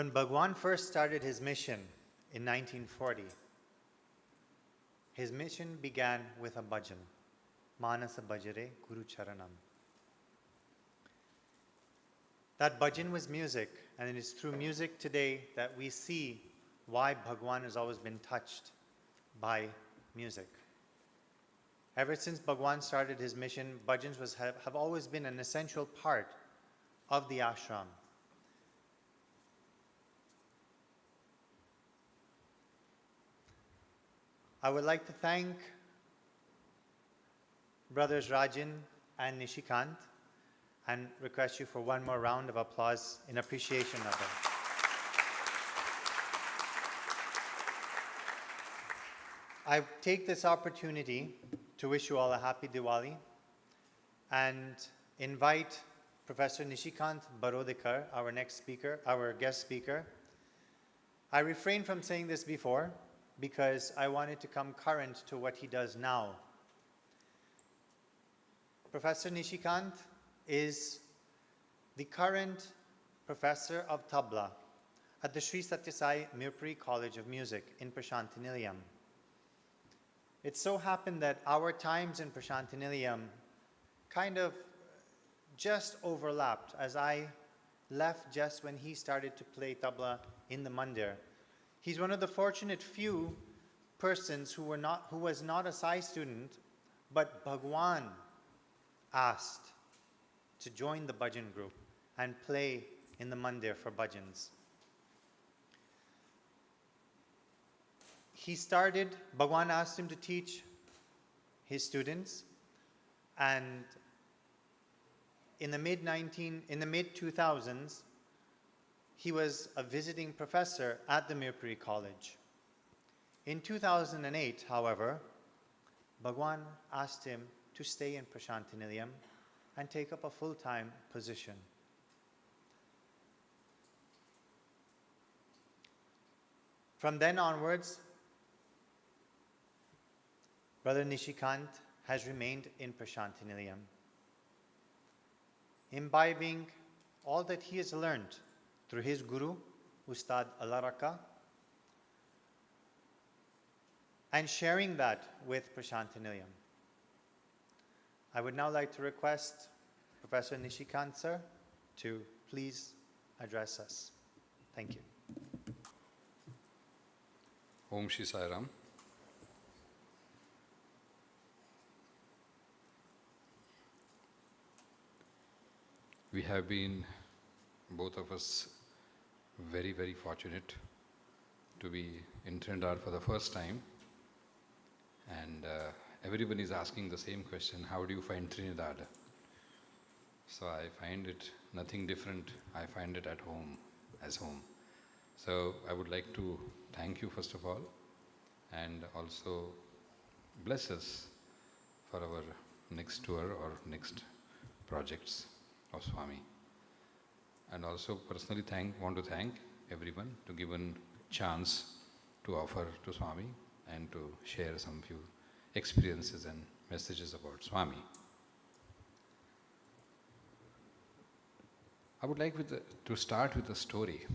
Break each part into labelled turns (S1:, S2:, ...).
S1: When Bhagwan first started his mission in 1940, his mission began with a bhajan, Manasa Bhajare Guru Charanam. That bhajan was music, and it is through music today that we see why Bhagwan has always been touched by music. Ever since Bhagwan started his mission, bhajans have always been an essential part of the ashram. I would like to thank brothers Rajan and Nishikant and request you for one more round of applause in appreciation of them. I take this opportunity to wish you all a happy Diwali and invite Professor Nishikant Barodekar, our next speaker, our guest speaker. I refrained from saying this before because I wanted to come current to what he does now. Professor Nishikant is the current professor of Tabla at the Sri Sathya Sai Mirpuri College of Music in Prashantinilayam. It so happened that our times in Prashantinilayam kind of just overlapped as I left just when he started to play tabla in the mandir. He's one of the fortunate few persons who was not a Sai student, but Bhagwan asked to join the bhajan group and play in the mandir for bhajans. Bhagwan asked him to teach his students, and in the mid-2000s, he was a visiting professor at the Mirpuri College. In 2008, however, Bhagwan asked him to stay in Prashantinilayam and take up a full-time position. From then onwards, Brother Nishikant has remained in Prashantinilayam, imbibing all that he has learned through his guru, Ustad Alaraka, and sharing that with Prashantinilayam. I would now like to request Professor Nishikant sir to please address us. Thank you.
S2: Om Shri Sai Ram. We have been, both of us, very, very fortunate to be in Trinidad for the first time. And everyone is asking the same question, how do you find Trinidad? So I find it nothing different. I find it at home, as home. So I would like to thank you first of all, and also bless us for our next tour or next projects of Swami. And also personally want to thank everyone to given chance to offer to Swami and to share some few experiences and messages about Swami. I would like to start with a story,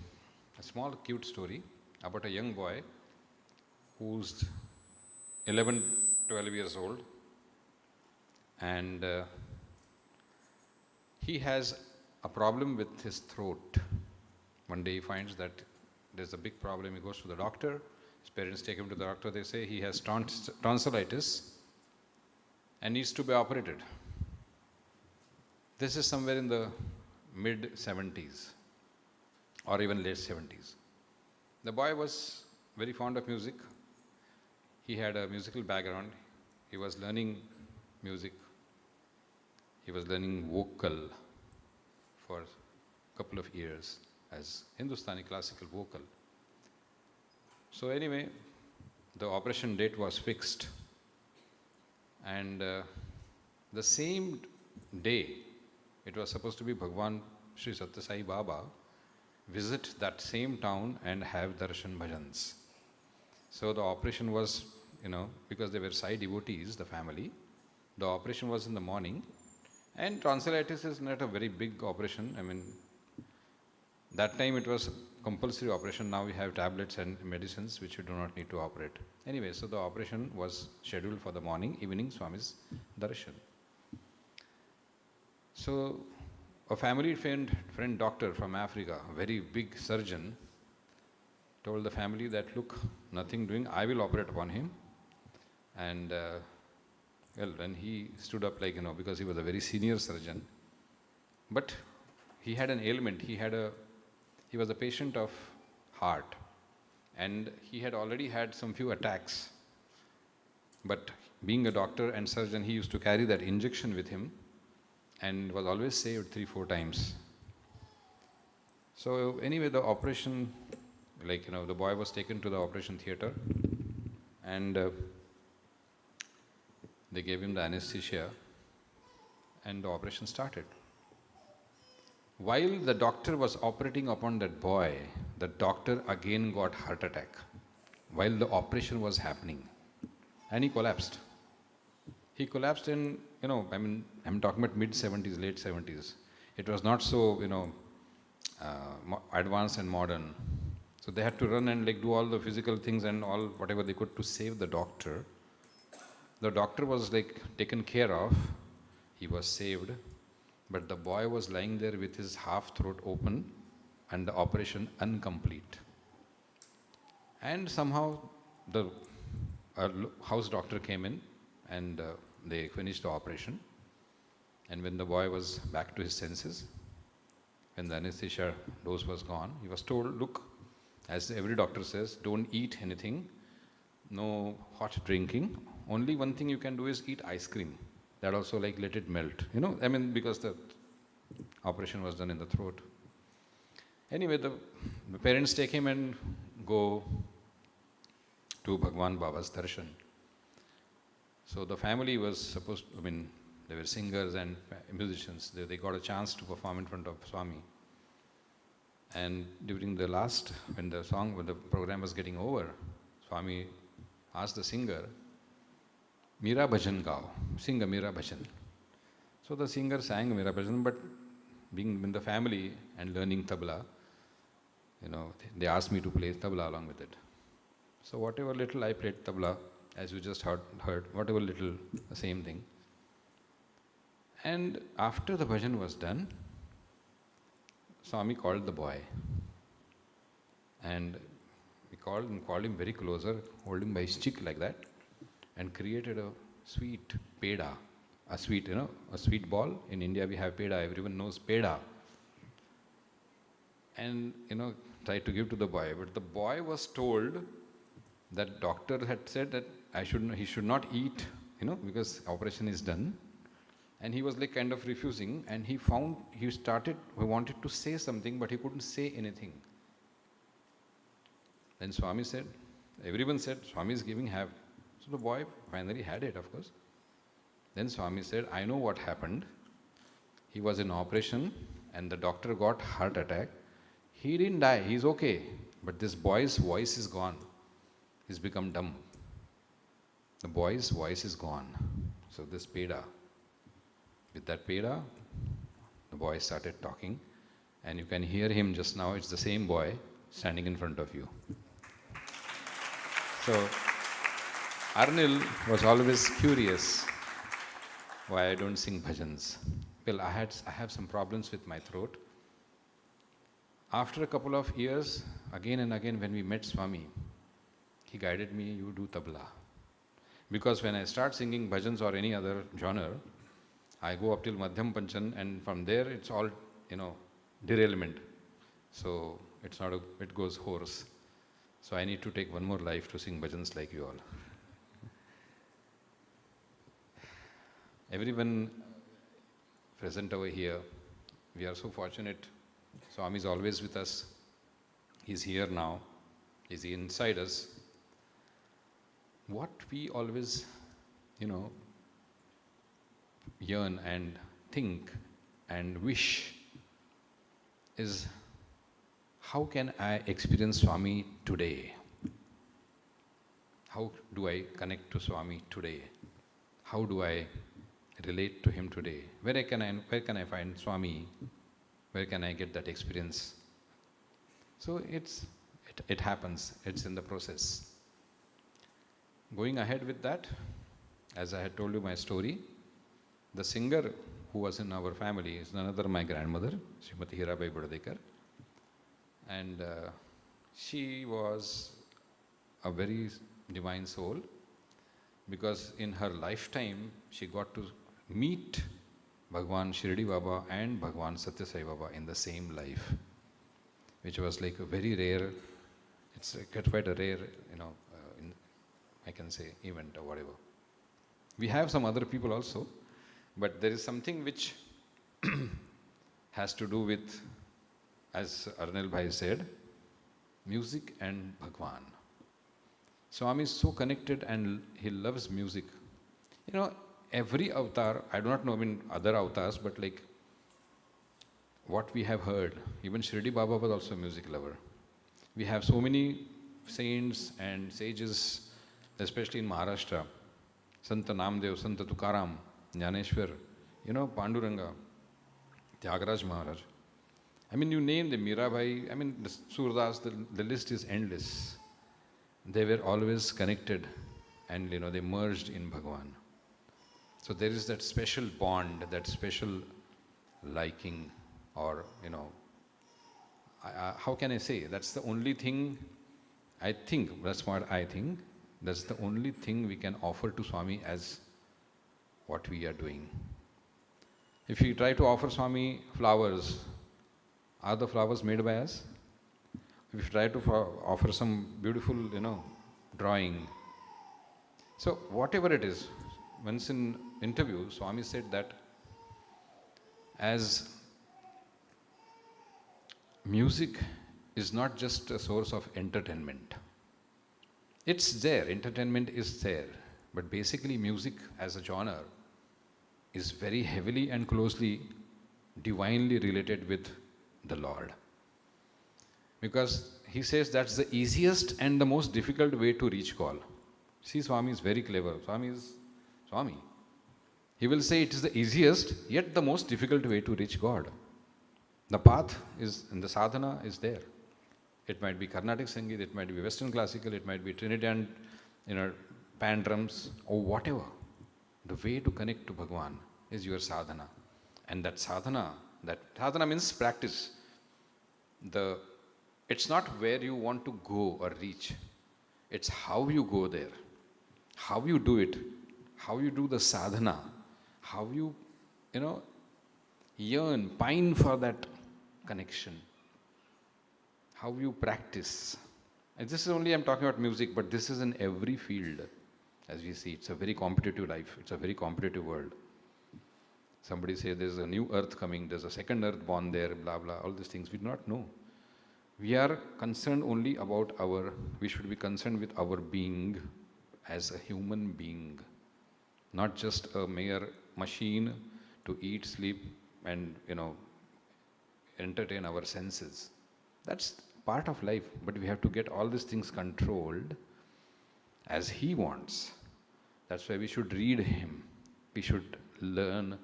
S2: a small cute story about a young boy who's 11, 12 years old, and he has a problem with his throat. One day he finds that there's a big problem. He goes to the doctor. His parents take him to the doctor. They say he has tonsillitis and needs to be operated. This is somewhere in the mid-70s or even late 70s. The boy was very fond of music. He had a musical background. He was learning music. He was learning vocal for a couple of years as Hindustani classical vocal. So anyway, the operation date was fixed, and the same day it was supposed to be Bhagwan Sri Sathya Sai Baba visit that same town and have darshan bhajans. So the operation was, because they were Sai devotees, the family, the operation was in the morning. And tonsillitis is not a very big operation. I mean, That time it was compulsory operation. Now we have tablets and medicines which you do not need to operate. Anyway, so the operation was scheduled for the morning, evening Swami's darshan. So a family friend doctor from Africa, a very big surgeon, told the family that, look, nothing doing, I will operate upon him. And well, when he stood up, like, because he was a very senior surgeon, but he had an ailment. He was a patient of heart, and he had already had some few attacks. But being a doctor and surgeon, he used to carry that injection with him and was always saved 3-4 times. So anyway, the operation, the boy was taken to the operation theater, and they gave him the anesthesia, and the operation started. While the doctor was operating upon that boy, the doctor again got heart attack while the operation was happening, and he collapsed. He collapsed in, I'm talking about mid-70s, late 70s. It was not so, advanced and modern. So they had to run and do all the physical things and all whatever they could to save the doctor. The doctor was taken care of. He was saved. But the boy was lying there with his half throat open and the operation incomplete. And somehow the house doctor came in and they finished the operation. And when the boy was back to his senses, when the anesthesia dose was gone, he was told, look, as every doctor says, don't eat anything, no hot drinking. Only one thing you can do is eat ice cream. That also let it melt, because the operation was done in the throat. Anyway, the parents take him and go to Bhagwan Baba's darshan. So the family was supposed, they were singers and musicians. They got a chance to perform in front of Swami. And during the last, when the program was getting over, Swami asked the singer, Mera bhajan gao, sing a Mera bhajan. So the singer sang Mera bhajan, but being in the family and learning tabla, they asked me to play tabla along with it. So whatever little I played tabla, as you just heard, whatever little, the same thing. And after the bhajan was done, Swami called the boy. And we called him very closer, hold him by his cheek like that, and created a sweet peda, a sweet ball. In India we have peda, everyone knows peda. And, tried to give to the boy. But the boy was told that doctor had said that he should not eat, because operation is done. And he was kind of refusing, and he wanted to say something, but he couldn't say anything. Then Swami said, everyone said, Swami is giving, have. So the boy finally had it, of course. Then Swami said, I know what happened. He was in operation and the doctor got heart attack. He didn't die, he's okay. But this boy's voice is gone. He's become dumb. The boy's voice is gone. So this peda, with that peda, the boy started talking. And you can hear him just now, it's the same boy standing in front of you. So Arnil was always curious why I don't sing bhajans. Well, I have some problems with my throat. After a couple of years, again and again when we met Swami, he guided me, you do tabla. Because when I start singing bhajans or any other genre, I go up till Madhyam Panchan, and from there it's all, derailment. So it goes hoarse. So I need to take one more life to sing bhajans like you all. Everyone present over here, we are so fortunate. Swami is always with us. He's here now. He's inside us. What we always, yearn and think and wish is, how can I experience Swami today? How do I connect to Swami today? How do I relate to him today? Where can I find Swami? Where can I get that experience So it happens, it's in the process. Going ahead with that, as I had told you my story, the singer who was in our family is none other my grandmother, Srimati Hirabai Barodekar. And she was a very divine soul, because in her lifetime she got to meet Bhagwan Shirdi Baba and Bhagwan Sathya Sai Baba in the same life, which was like a very rare, it's quite a rare, I can say, event or whatever. We have some other people also, but there is something which has to do with, as Arnel Bhai said, music and Bhagwan. Swami is so connected and he loves music. Every avatar, I do not know other avatars, but like what we have heard, even Shirdi Baba was also a music lover. We have so many saints and sages, especially in Maharashtra. Sant Namdev, Sant Tukaram, Jnaneshwar, Panduranga, Tyagaraj Maharaj. You name them, Mirabai, the Surdas, the list is endless. They were always connected and they merged in Bhagwan. So there is that special bond, that special liking, or how can I say? That's the only thing, I think, that's what I think, that's the only thing we can offer to Swami as what we are doing. If we try to offer Swami flowers, are the flowers made by us? If we try to offer some beautiful, drawing. So whatever it is, once in interview, Swami said that as music is not just a source of entertainment. It's there, entertainment is there, but basically music as a genre is very heavily and closely, divinely related with the Lord. Because he says that's the easiest and the most difficult way to reach God. See, Swami is very clever. Swami is Swami. He will say it is the easiest, yet the most difficult way to reach God. The path is, and the sadhana is there. It might be Carnatic Sangeet, it might be Western classical, it might be Trinidad, pan drums, or whatever. The way to connect to Bhagwan is your sadhana. And that sadhana means practice. It's not where you want to go or reach. It's how you go there, how you do it, how you do the sadhana, how you, yearn, pine for that connection, how you practice. And this is only, I'm talking about music, but this is in every field. As we see, it's a very competitive life. It's a very competitive world. Somebody say there's a new earth coming, there's a second earth born there, blah, blah, all these things. We do not know. We are concerned only about we should be concerned with our being as a human being, not just a mere machine to eat, sleep, and, entertain our senses. That's part of life, but we have to get all these things controlled as he wants. That's why we should read him. We should learn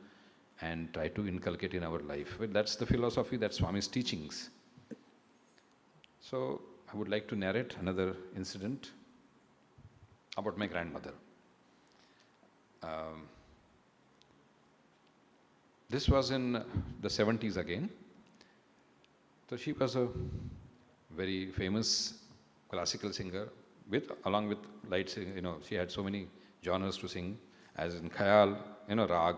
S2: and try to inculcate in our life. Well, that's the philosophy, that's Swami's teachings. So I would like to narrate another incident about my grandmother. This was in the 70s again. So she was a very famous classical singer, along with light singing. She had so many genres to sing, as in Khayal, Rag,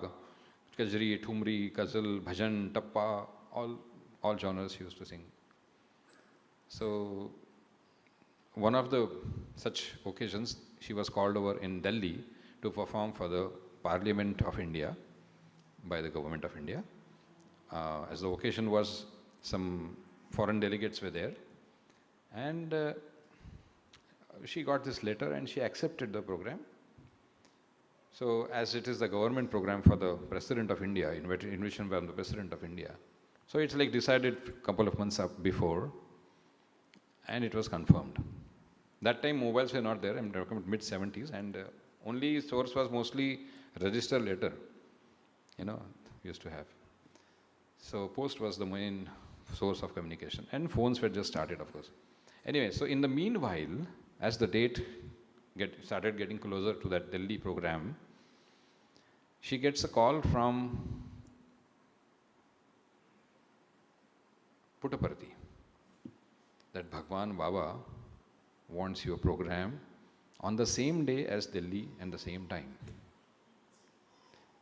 S2: Kajri, Thumri, Kazal, Bhajan, Tappa, all genres she used to sing. So one of the such occasions, she was called over in Delhi to perform for the Parliament of India by the Government of India. As the occasion was, some foreign delegates were there, and she got this letter and she accepted the program. So as it is the government program for the President of India, invitation from the President of India, so it's like decided a couple of months up before, and it was confirmed. That time mobiles were not there, I'm talking about mid-70s, and only source was mostly register letter, we used to have. So post was the main source of communication. And phones were just started, of course. Anyway, so in the meanwhile, as the date started getting closer to that Delhi program, she gets a call from Puttaparthi that Bhagwan Baba wants your program on the same day as Delhi and the same time.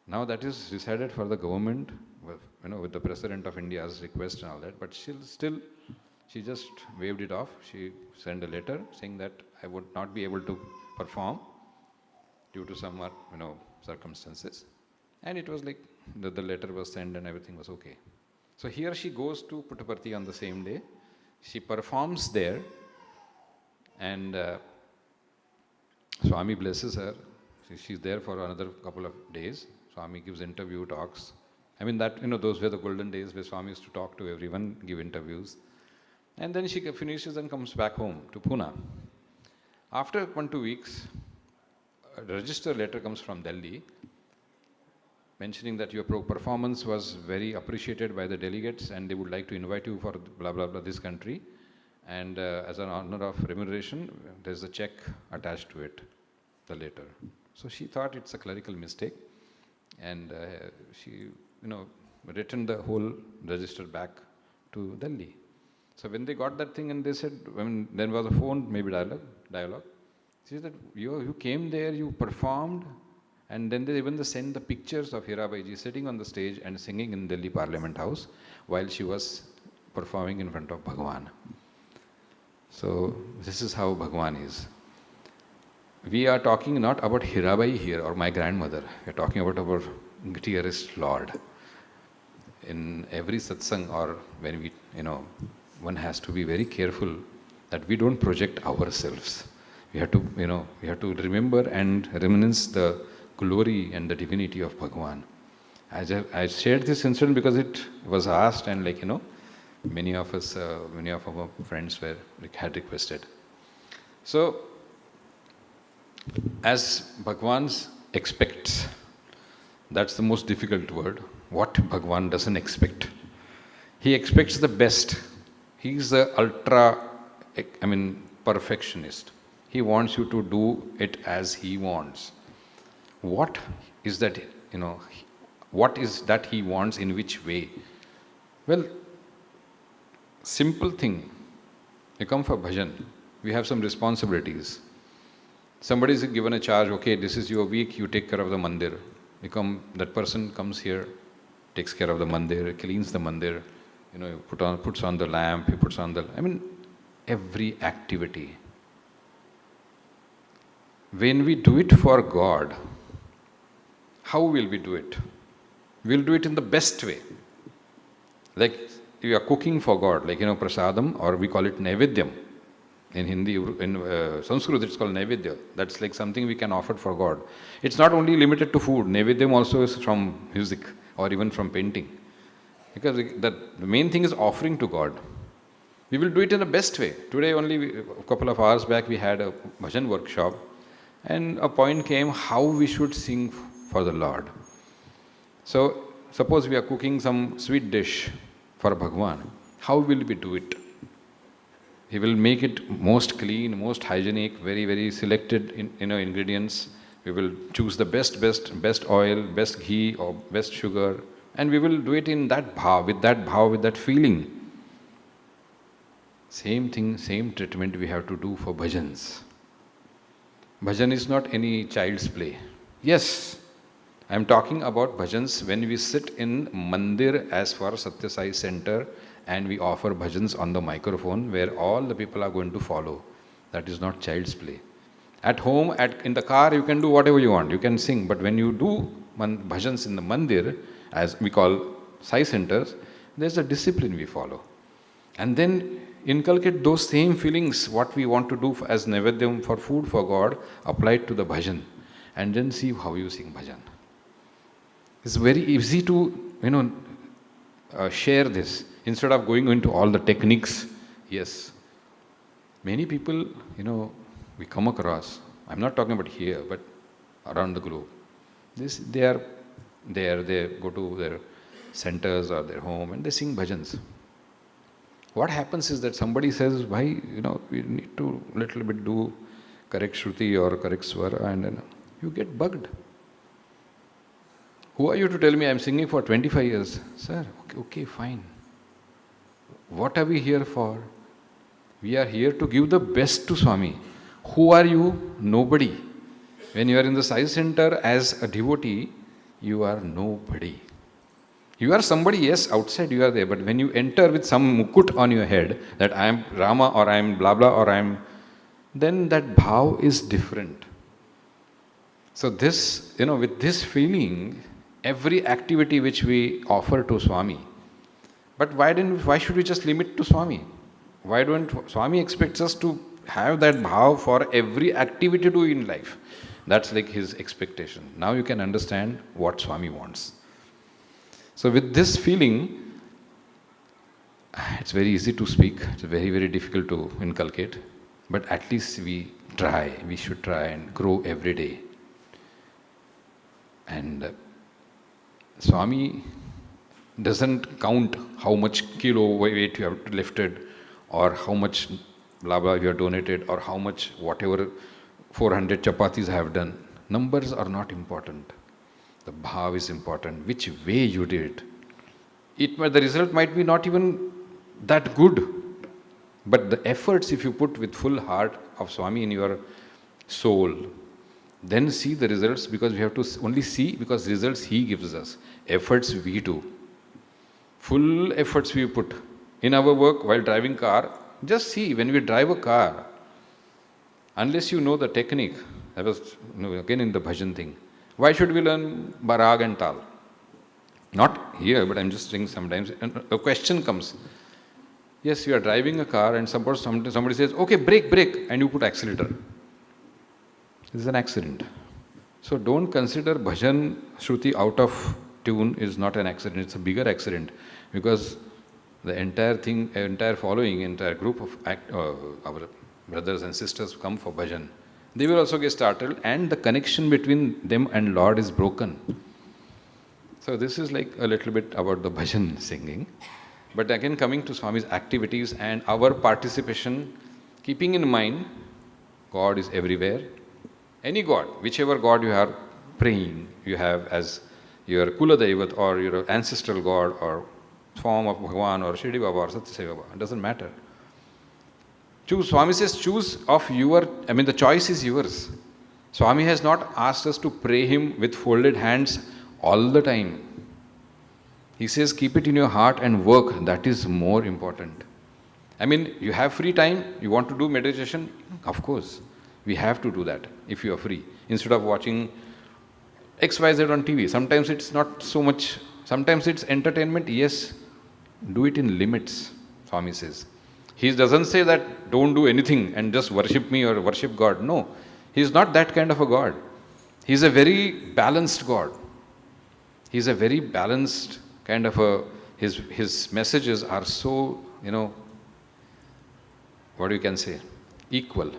S2: Now that is decided for the government, with the President of India's request and all that, but still she just waved it off. She sent a letter saying that I would not be able to perform due to some circumstances. And it was like the letter was sent and everything was okay. So here she goes to Puttaparthi on the same day. She performs there, and Swami blesses her. She's there for another couple of days. Swami gives interview, talks. I mean that, those were the golden days where Swami used to talk to everyone, give interviews. And then she finishes and comes back home to Pune. After 1-2 weeks, a register letter comes from Delhi mentioning that your performance was very appreciated by the delegates and they would like to invite you for blah blah blah this country, and as an honor of remuneration there's a check attached to it, the letter. So she thought it's a clerical mistake, and she returned the whole register back to Delhi. So when they got that thing and they said, then was a phone, maybe dialogue. She said, you came there, you performed, and then they sent the pictures of Hirabaiji sitting on the stage and singing in Delhi Parliament House while she was performing in front of Bhagwan. So this is how Bhagwan is. We are talking not about Hirabai here or my grandmother. We are talking about our dearest Lord. In every satsang, or when we, one has to be very careful that we don't project ourselves. We have to remember and reminisce the glory and the divinity of Bhagwan. I shared this incident because it was asked, and many of our friends had requested. So, as Bhagwan expects, that's the most difficult word. What Bhagwan doesn't expect. He expects the best. He's the perfectionist. He wants you to do it as he wants. What is that, what is that he wants, in which way? Well, simple thing. You come for bhajan. We have some responsibilities. Somebody is given a charge, okay, this is your week, you take care of the mandir. That person comes here, takes care of the mandir, cleans the mandir, puts on the lamp, he puts on every activity. When we do it for God, how will we do it? We'll do it in the best way. Like we are cooking for God, prasadam, or we call it naivedyam. In Hindi, in Sanskrit, it's called naivedya. That's like something we can offer for God. It's not only limited to food. Naivedyam also is from music or even from painting. Because the main thing is offering to God. We will do it in the best way. Today only, a couple of hours back, we had a bhajan workshop, and a point came how we should sing for the Lord. So, suppose we are cooking some sweet dish for Bhagwan. How will we do it? He will make it most clean, most hygienic, very, very selected ingredients. We will choose the best oil, best ghee or best sugar, and we will do it in that bhav, with that feeling. Same thing, same treatment we have to do for bhajans. Bhajan is not any child's play. Yes, I am talking about bhajans when we sit in mandir as for Sathya Sai Center and we offer bhajans on the microphone where all the people are going to follow. That is not child's play. At home, in the car, you can do whatever you want. You can sing. But when you do bhajans in the mandir, as we call Sai centers, there's a discipline we follow. And then inculcate those same feelings, what we want to do as naivedyam for food for God, applied to the bhajan. And then see how you sing bhajan. It's very easy to, share this. Instead of going into all the techniques, yes. Many people, we come across, I'm not talking about here, but around the globe. They go to their centers or their home and they sing bhajans. What happens is that somebody says, why, we need to little bit do correct Shruti or correct Swara, and you get bugged. Who are you to tell me I'm singing for 25 years? Sir, okay, fine. What are we here for? We are here to give the best to Swami. Who are you? Nobody. When you are in the Sai Center as a devotee, you are nobody. You are somebody, yes, outside you are there, but when you enter with some mukut on your head, that I am Rama or I am blah blah or I am, then that bhav is different. So this, with this feeling, every activity which we offer to Swami, but why should we just limit to Swami? Why don't Swami expects us to have that bhav for every activity to do in life? That's like his expectation. Now you can understand what Swami wants. So with this feeling, it's very easy to speak, it's very, very difficult to inculcate, but at least we should try and grow every day. And Swami doesn't count how much kilo weight you have lifted, or how much blah blah you have donated, or how much whatever 400 chapatis I have done. Numbers are not important. The bhav is important, which way you did it. The result might be not even that good, but the efforts if you put with full heart of Swami in your soul, then see the results, because we have to only see because results he gives us. Efforts we do. Full efforts we put. In our work, while driving car, just see when we drive a car, unless you know the technique, I was again in the bhajan thing, why should we learn barag and tal? Not here, but I'm just saying sometimes a question comes. Yes, you are driving a car and somebody says, okay, brake, and you put accelerator. This is an accident. So don't consider bhajan shruti out of tune is not an accident, it's a bigger accident, because the entire thing, entire following, entire group of our brothers and sisters come for bhajan. They will also get startled, and the connection between them and Lord is broken. So this is like a little bit about the bhajan singing. But again, coming to Swami's activities and our participation, keeping in mind, God is everywhere. Any God, whichever God you are praying, you have as your Kula Devat or your ancestral God or form of Bhagwan or Shirdi Baba or Sathya Baba, it doesn't matter. Choose. Swami says, choose of the choice is yours. Swami has not asked us to pray him with folded hands all the time. He says, keep it in your heart and work. That is more important. You have free time, you want to do meditation, of course. We have to do that if you are free. Instead of watching XYZ on TV. Sometimes it's not so much, sometimes it's entertainment, yes. Do it in limits, Swami says. He doesn't say that don't do anything and just worship me or worship God. No, he's not that kind of a God. He's a very balanced God. He's a very balanced kind of his messages are so, what you can say, equal.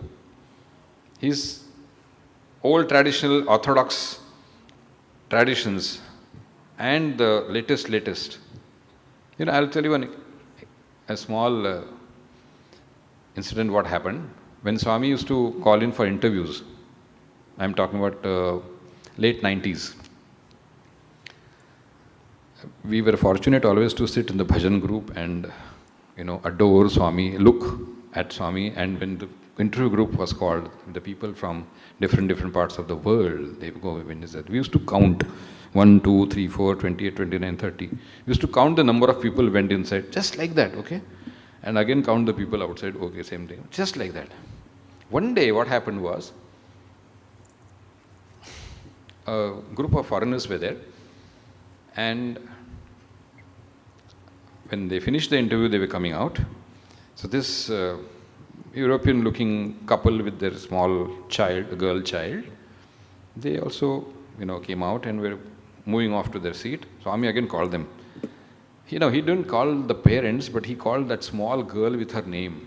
S2: His old traditional orthodox traditions and the latest. I'll tell you a small incident what happened. When Swami used to call in for interviews, I'm talking about late 90s. We were fortunate always to sit in the bhajan group and, adore Swami, look at Swami, and when the interview group was called, the people from different parts of the world, they go, we used to count 1, 2, 3, 4, 28, 29, 30. We used to count the number of people went inside, just like that, okay? And again count the people outside, okay, same thing, just like that. One day what happened was, a group of foreigners were there, and when they finished the interview, they were coming out. So this European-looking couple with their small child, a girl child, they also, came out and were moving off to their seat. Swami again called them. He didn't call the parents, but he called that small girl with her name.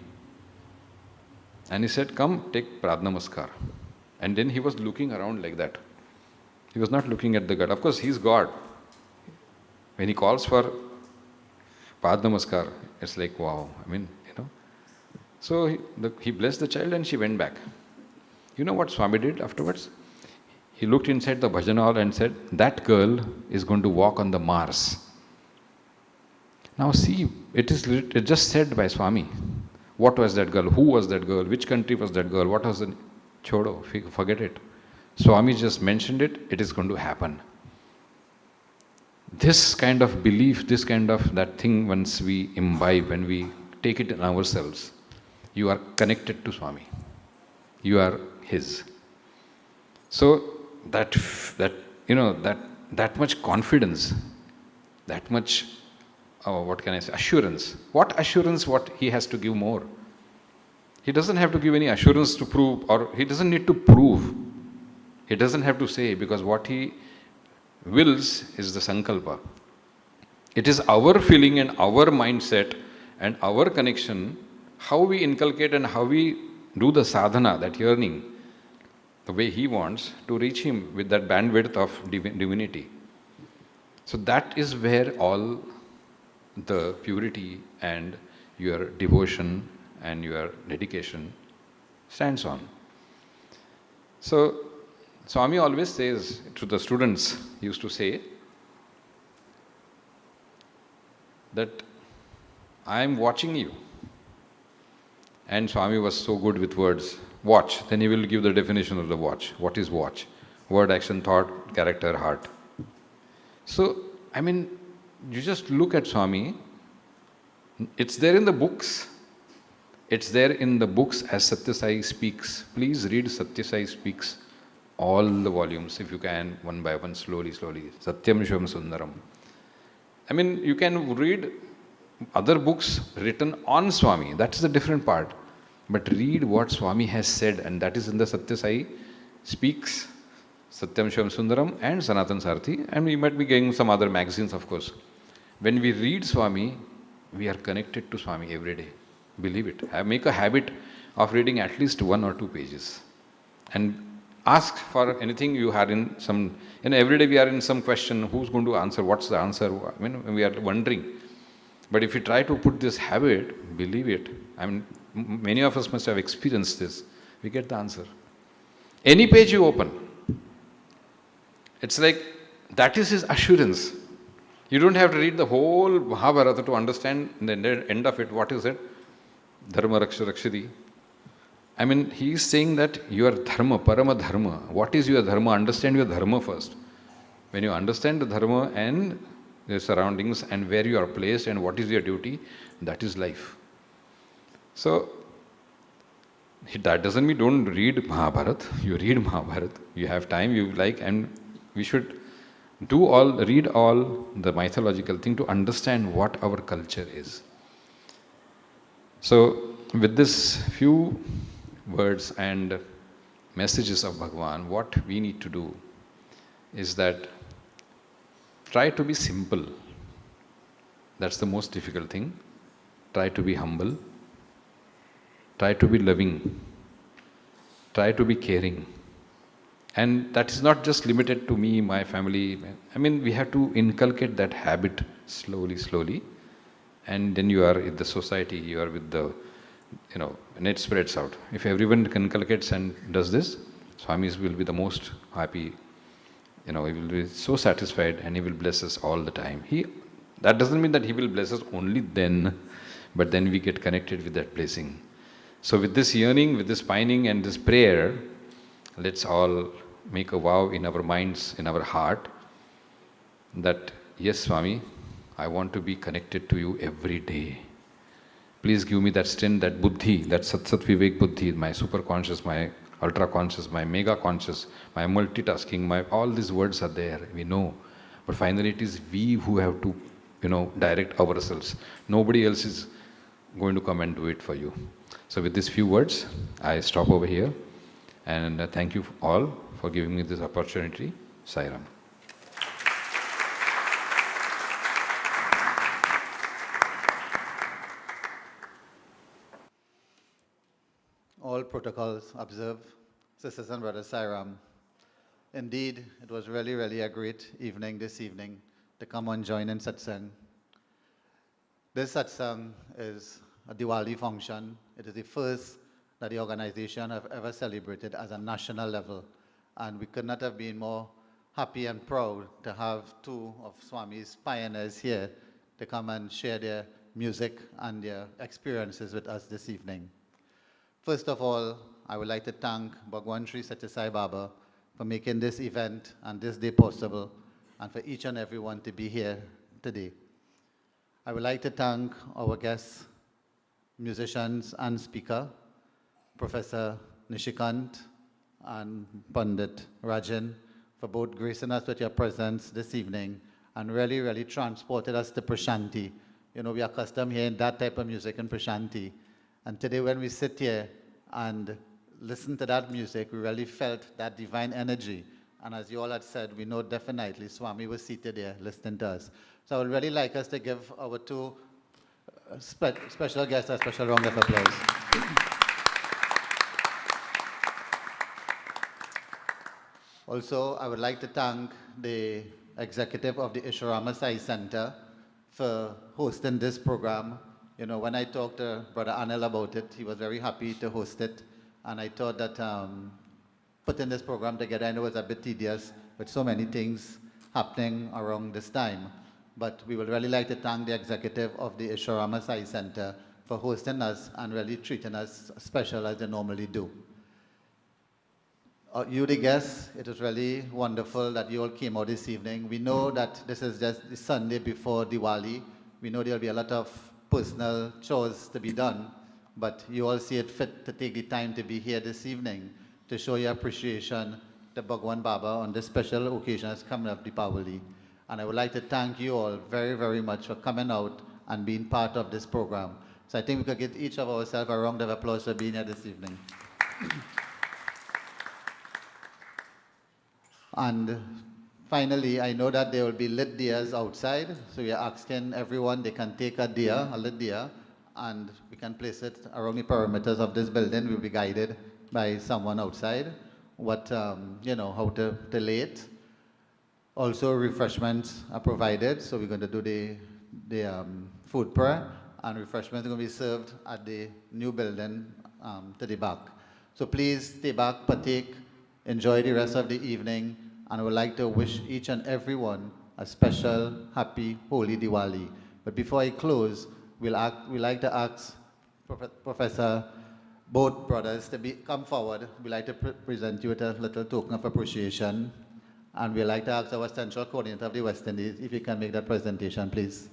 S2: And he said, come, take Pradnamaskar. And then he was looking around like that. He was not looking at the God. Of course, he's God. When he calls for Pad Namaskar. It's like, wow. I mean, So he blessed the child and she went back. You know what Swami did afterwards? He looked inside the bhajan hall and said, that girl is going to walk on the Mars. Now see, it just said by Swami. What was that girl? Who was that girl? Which country was that girl? What was the... Chodo, forget it. Swami just mentioned it, it is going to happen. This kind of belief, this kind of that thing, once we imbibe, when we take it in ourselves, you are connected to Swami. You are his. So that much confidence, that much, what can I say, assurance. What assurance? What he has to give more? He doesn't have to give any assurance to prove, or he doesn't need to prove. He doesn't have to say, because what he wills is the sankalpa. It is our feeling and our mindset and our connection, how we inculcate and how we do the sadhana, that yearning, the way he wants to reach him with that bandwidth of divinity. So that is where all the purity and your devotion and your dedication stands on. So Swami always says to the students, he used to say that I am watching you. And Swami was so good with words. Watch. Then he will give the definition of the watch. What is watch? Word, action, thought, character, heart. So, I mean, you just look at Swami. It's there in the books. It's there in the books as Sathya Sai speaks. Please read Sathya Sai speaks. All the volumes, if you can, one by one, slowly. Satyam Shivam Sundaram. I mean, you can read other books written on Swami. That's the different part. But read what Swami has said, and that is in the Sathya Sai speaks, Satyam Shivam Sundaram and Sanatan Sarthi, and we might be getting some other magazines, of course. When we read Swami, we are connected to Swami every day. Believe it. Make a habit of reading at least 1 or 2 pages. And ask for anything you had in some, every day we are in some question, who's going to answer, what's the answer? I mean, we are wondering. But if you try to put this habit, believe it, I mean, many of us must have experienced this, we get the answer. Any page you open, it's like, that is his assurance. You don't have to read the whole Mahabharata to understand the end of it. What is it? Dharma Raksha Rakshati. I mean, he is saying that your dharma, parama dharma. What is your dharma? Understand your dharma first. When you understand the dharma and your surroundings and where you are placed and what is your duty, that is life. So, that doesn't mean don't read Mahabharata. You read Mahabharata. You have time, you like, and we should read all the mythological thing to understand what our culture is. So, with this few words and messages of Bhagwan, what we need to do is that try to be simple. That's the most difficult thing. Try to be humble. Try to be loving. Try to be caring. And that is not just limited to me, my family. I mean, we have to inculcate that habit slowly. And then you are in the society, you are with the, and it spreads out. If everyone inculcates and does this, Swamis will be the most happy. He will be so satisfied and he will bless us all the time. That doesn't mean that he will bless us only then, but then we get connected with that blessing. So with this yearning, with this pining and this prayer, let's all make a vow in our minds, in our heart, that yes, Swami, I want to be connected to you every day. Please give me that strength, that buddhi, that sat vivek buddhi, my super conscious, my ultra conscious, my mega conscious, my multitasking, all these words are there, we know. But finally it is we who have to, direct ourselves. Nobody else is going to come and do it for you. So with these few words, I stop over here. And thank you all for giving me this opportunity. Sai Ram.
S1: All protocols observed. Sisters and brothers, Sai Ram. Indeed, it was really a great evening this evening to come and join in satsang.
S3: This satsang is a Diwali function. It is the first that the organization have ever celebrated as a national level. And we could not have been more happy and proud to have two of Swami's pioneers here to come and share their music and their experiences with us this evening. First of all, I would like to thank Bhagwan Sri Sathya Sai Baba for making this event and this day possible, and for each and everyone to be here today. I would like to thank our guests, musicians and speaker, Professor Nishikant and Pandit Rajan, for both gracing us with your presence this evening and really, really transported us to Prashanti. You know, we are accustomed hearing that type of music in Prashanti. And today when we sit here and listen to that music, we really felt that divine energy. And as you all had said, we know definitely Swami was seated there listening to us. So I would really like us to give our two special guests a special round of applause. Also, I would like to thank the executive of the Easwaramma Sai Center for hosting this program. You know, when I talked to Brother Anil about it, he was very happy to host it. And I thought that putting this program together, I know it was a bit tedious with so many things happening around this time. But we would really like to thank the executive of the Easwaramma Sai Center for hosting us and really treating us special as they normally do. You, the guests, it was really wonderful that you all came out this evening. We know that this is just the Sunday before Diwali. We know there'll be a lot of personal chores to be done, but you all see it fit to take the time to be here this evening to show your appreciation to Bhagwan Baba on this special occasion that's coming up, Diwali. And I would like to thank you all very, very much for coming out and being part of this program. So I think we could give each of ourselves a round of applause for being here this evening. And finally, I know that there will be lit diyas outside, so we are asking everyone they can take a diya, a lit diya, and we can place it around the perimeters of this building. We'll be guided by someone outside, what, you know, how to lay it. Also, refreshments are provided, so we're going to do the food prayer, and refreshments are going to be served at the new building to the back. So please stay back, partake, enjoy the rest of the evening, and I would like to wish each and everyone a special, happy, holy Diwali. But before I close, we'd like to ask Professor, both brothers, to come forward. We'd like to present you with a little token of appreciation. And we'd like to ask our central coordinator of the West Indies if he can make that presentation, please.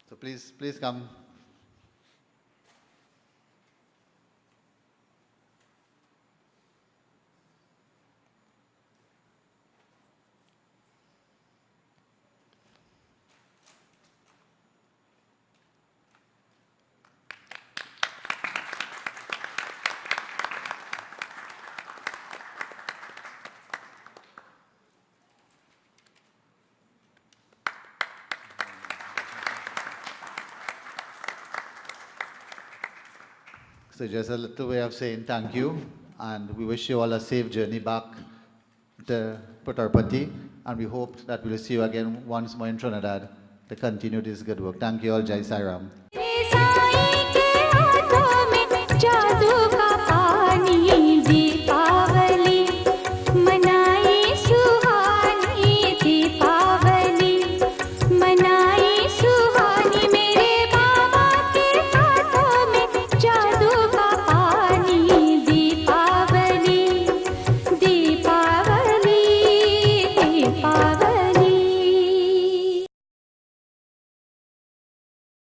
S3: So please come. So just a little way of saying thank you, and we wish you all a safe journey back to Puttaparthi, and we hope that we'll see you again once more in Trinidad to continue this good work. Thank you all. Jai Sai Ram.